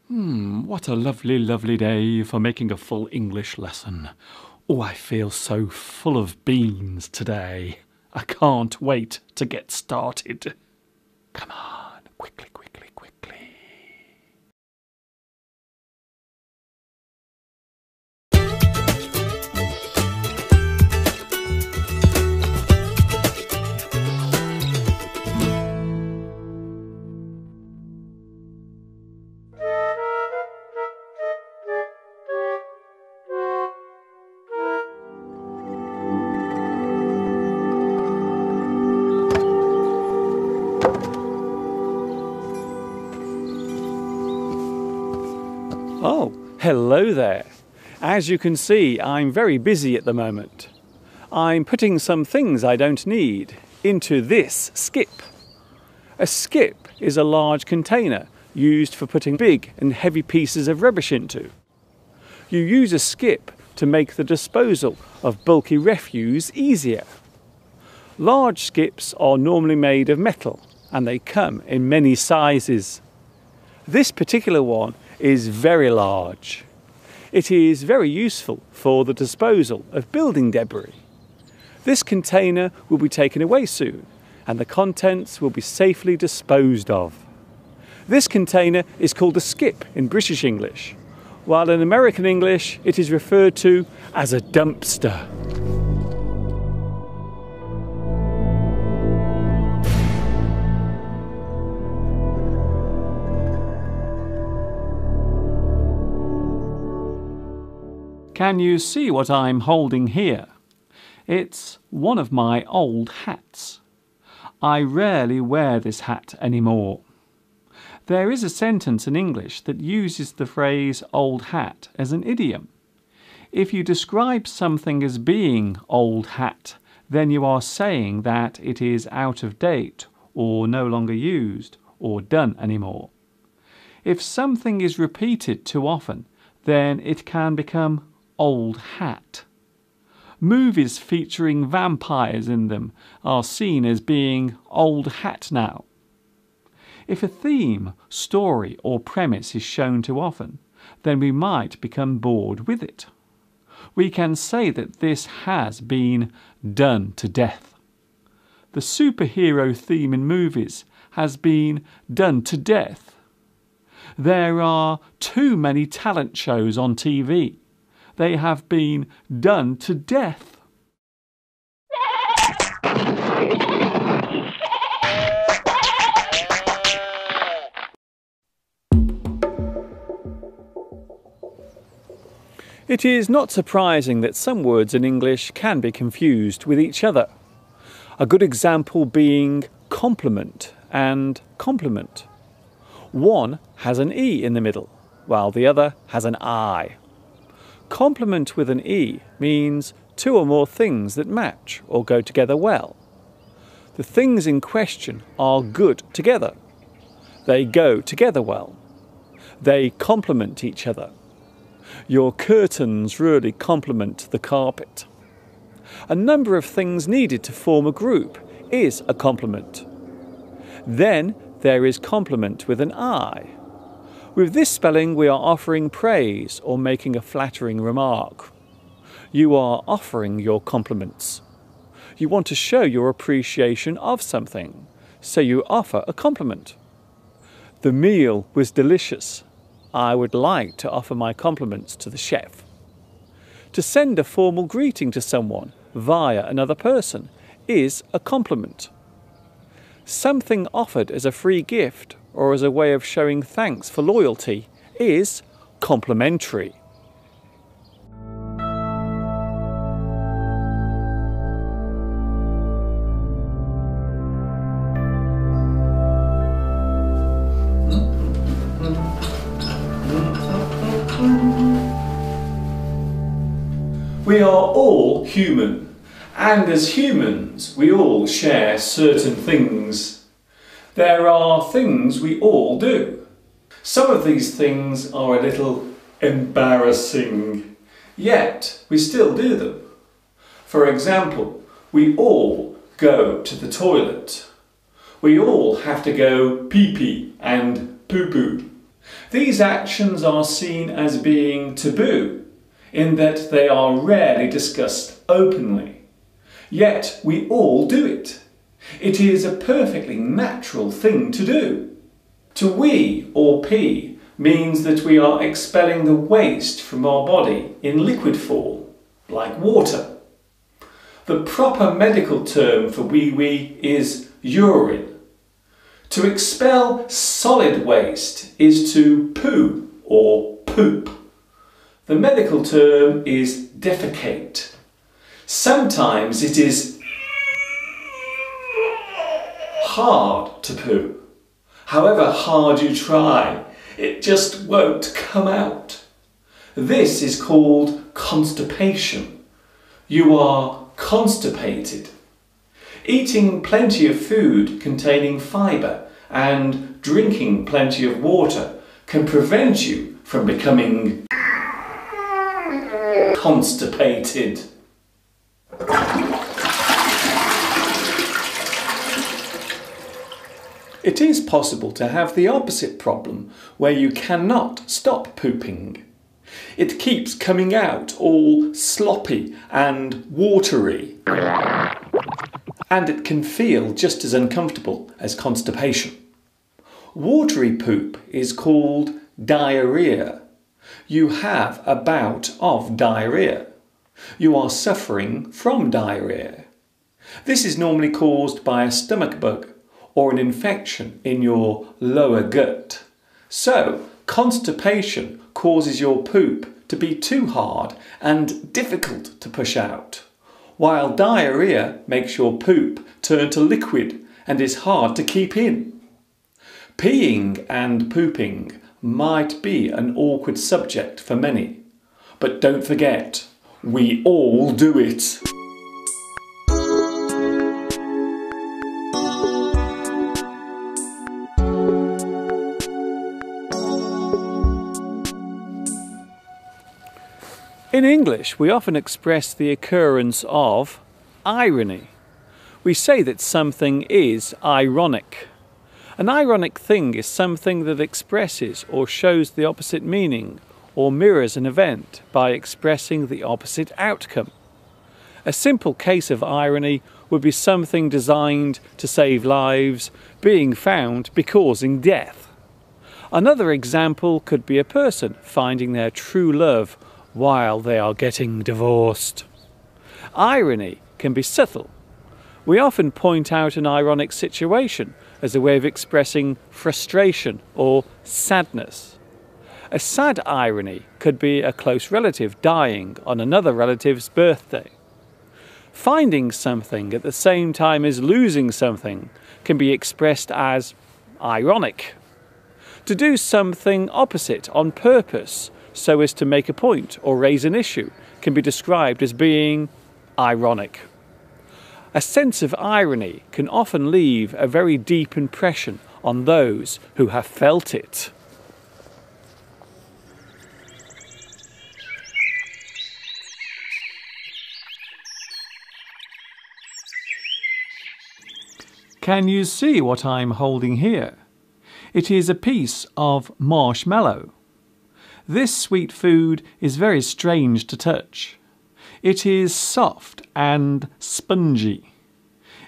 What a lovely, lovely day for making a full English lesson. Oh, I feel so full of beans today. I can't wait to get started. Come on, quickly, quickly, quickly. Oh, hello there. As you can see, I'm very busy at the moment. I'm putting some things I don't need into this skip. A skip is a large container used for putting big and heavy pieces of rubbish into. You use a skip to make the disposal of bulky refuse easier. Large skips are normally made of metal and they come in many sizes. This particular one is very large. It is very useful for the disposal of building debris. This container will be taken away soon and the contents will be safely disposed of. This container is called a skip in British English, while in American English it is referred to as a dumpster. Can you see what I'm holding here? It's one of my old hats. I rarely wear this hat anymore. There is a sentence in English that uses the phrase old hat as an idiom. If you describe something as being old hat, then you are saying that it is out of date or no longer used or done anymore. If something is repeated too often, then it can become old hat. Movies featuring vampires in them are seen as being old hat now. If a theme, story or premise is shown too often, then we might become bored with it. We can say that this has been done to death. The superhero theme in movies has been done to death. There are too many talent shows on TV. They have been done to death. It is not surprising that some words in English can be confused with each other. A good example being compliment and compliment. One has an E in the middle, while the other has an I. Complement with an E means two or more things that match or go together well. The things in question are good together. They go together well. They complement each other. Your curtains really complement the carpet. A number of things needed to form a group is a complement. Then there is complement with an I. With this spelling, we are offering praise or making a flattering remark. You are offering your compliments. You want to show your appreciation of something, so you offer a compliment. The meal was delicious. I would like to offer my compliments to the chef. To send a formal greeting to someone via another person is a compliment. Something offered as a free gift or as a way of showing thanks for loyalty is complimentary. We are all human, and as humans we all share certain things. There are things we all do. Some of these things are a little embarrassing, yet we still do them. For example, we all go to the toilet. We all have to go pee-pee and poo-poo. These actions are seen as being taboo, in that they are rarely discussed openly. Yet we all do it. It is a perfectly natural thing to do. To wee or pee means that we are expelling the waste from our body in liquid form, like water. The proper medical term for wee-wee is urine. To expel solid waste is to poo or poop. The medical term is defecate. Sometimes it is hard to poo. However hard you try, it just won't come out. This is called constipation. You are constipated. Eating plenty of food containing fibre and drinking plenty of water can prevent you from becoming constipated. It is possible to have the opposite problem, where you cannot stop pooping. It keeps coming out all sloppy and watery, and it can feel just as uncomfortable as constipation. Watery poop is called diarrhea. You have a bout of diarrhea. You are suffering from diarrhea. This is normally caused by a stomach bug or an infection in your lower gut. So, constipation causes your poop to be too hard and difficult to push out, while diarrhea makes your poop turn to liquid and is hard to keep in. Peeing and pooping might be an awkward subject for many, but don't forget, we all do it. In English, we often express the occurrence of irony. We say that something is ironic. An ironic thing is something that expresses or shows the opposite meaning or mirrors an event by expressing the opposite outcome. A simple case of irony would be something designed to save lives being found to be causing death. Another example could be a person finding their true love while they are getting divorced. Irony can be subtle. We often point out an ironic situation as a way of expressing frustration or sadness. A sad irony could be a close relative dying on another relative's birthday. Finding something at the same time as losing something can be expressed as ironic. To do something opposite on purpose so as to make a point or raise an issue can be described as being ironic. A sense of irony can often leave a very deep impression on those who have felt it. Can you see what I'm holding here? It is a piece of marshmallow. This sweet food is very strange to touch. It is soft and spongy.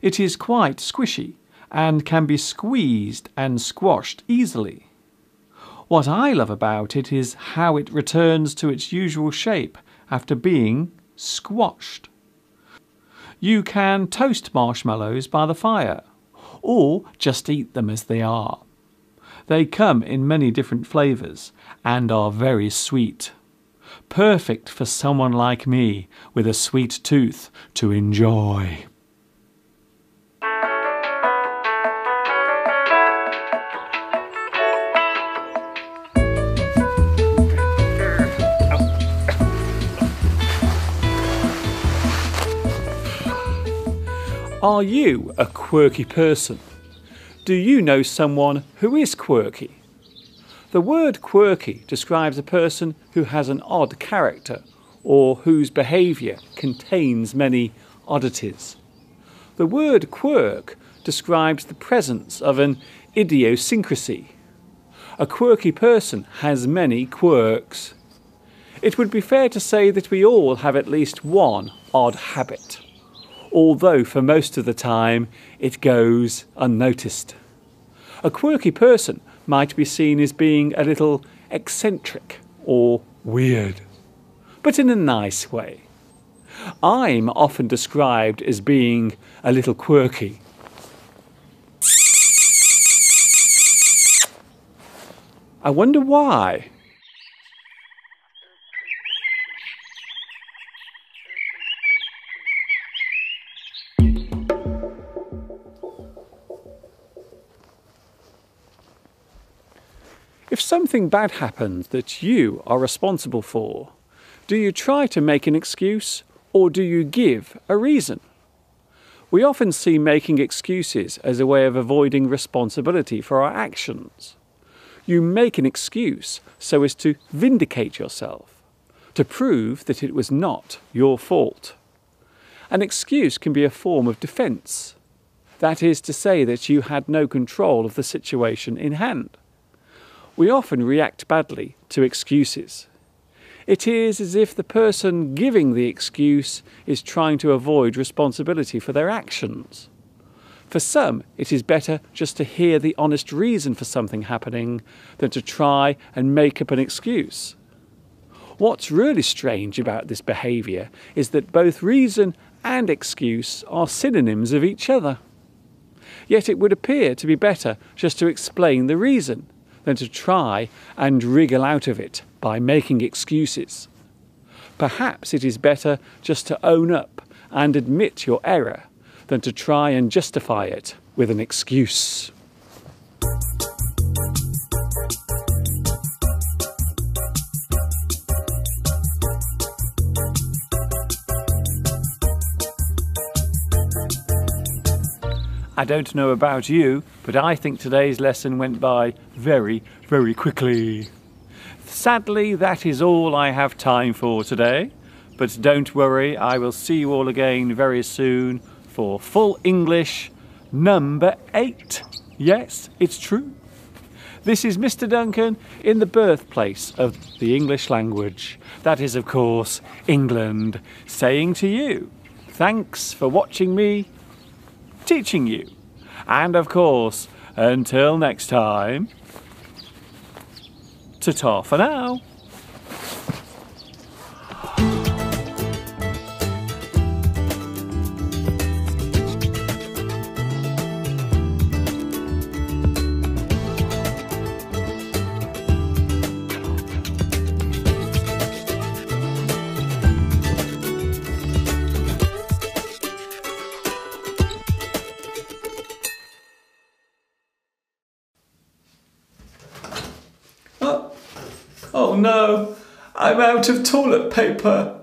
It is quite squishy and can be squeezed and squashed easily. What I love about it is how it returns to its usual shape after being squashed. You can toast marshmallows by the fire, or just eat them as they are. They come in many different flavours and are very sweet. Perfect for someone like me with a sweet tooth to enjoy. Are you a quirky person? Do you know someone who is quirky? The word quirky describes a person who has an odd character or whose behaviour contains many oddities. The word quirk describes the presence of an idiosyncrasy. A quirky person has many quirks. It would be fair to say that we all have at least one odd habit, although for most of the time it goes unnoticed. A quirky person might be seen as being a little eccentric or weird, but in a nice way. I'm often described as being a little quirky. I wonder why. If something bad happens that you are responsible for, do you try to make an excuse or do you give a reason? We often see making excuses as a way of avoiding responsibility for our actions. You make an excuse so as to vindicate yourself, to prove that it was not your fault. An excuse can be a form of defence. That is to say that you had no control of the situation in hand. We often react badly to excuses. It is as if the person giving the excuse is trying to avoid responsibility for their actions. For some, it is better just to hear the honest reason for something happening than to try and make up an excuse. What's really strange about this behaviour is that both reason and excuse are synonyms of each other. Yet it would appear to be better just to explain the reason than to try and wriggle out of it by making excuses. Perhaps it is better just to own up and admit your error than to try and justify it with an excuse. I don't know about you, but I think today's lesson went by very, very quickly. Sadly, that is all I have time for today, but don't worry, I will see you all again very soon for Full English number 8. Yes, it's true. This is Mr. Duncan in the birthplace of the English language. That is, of course, England, saying to you, thanks for watching me teaching you. And of course, until next time, ta-ta for now. Oh no, I'm out of toilet paper.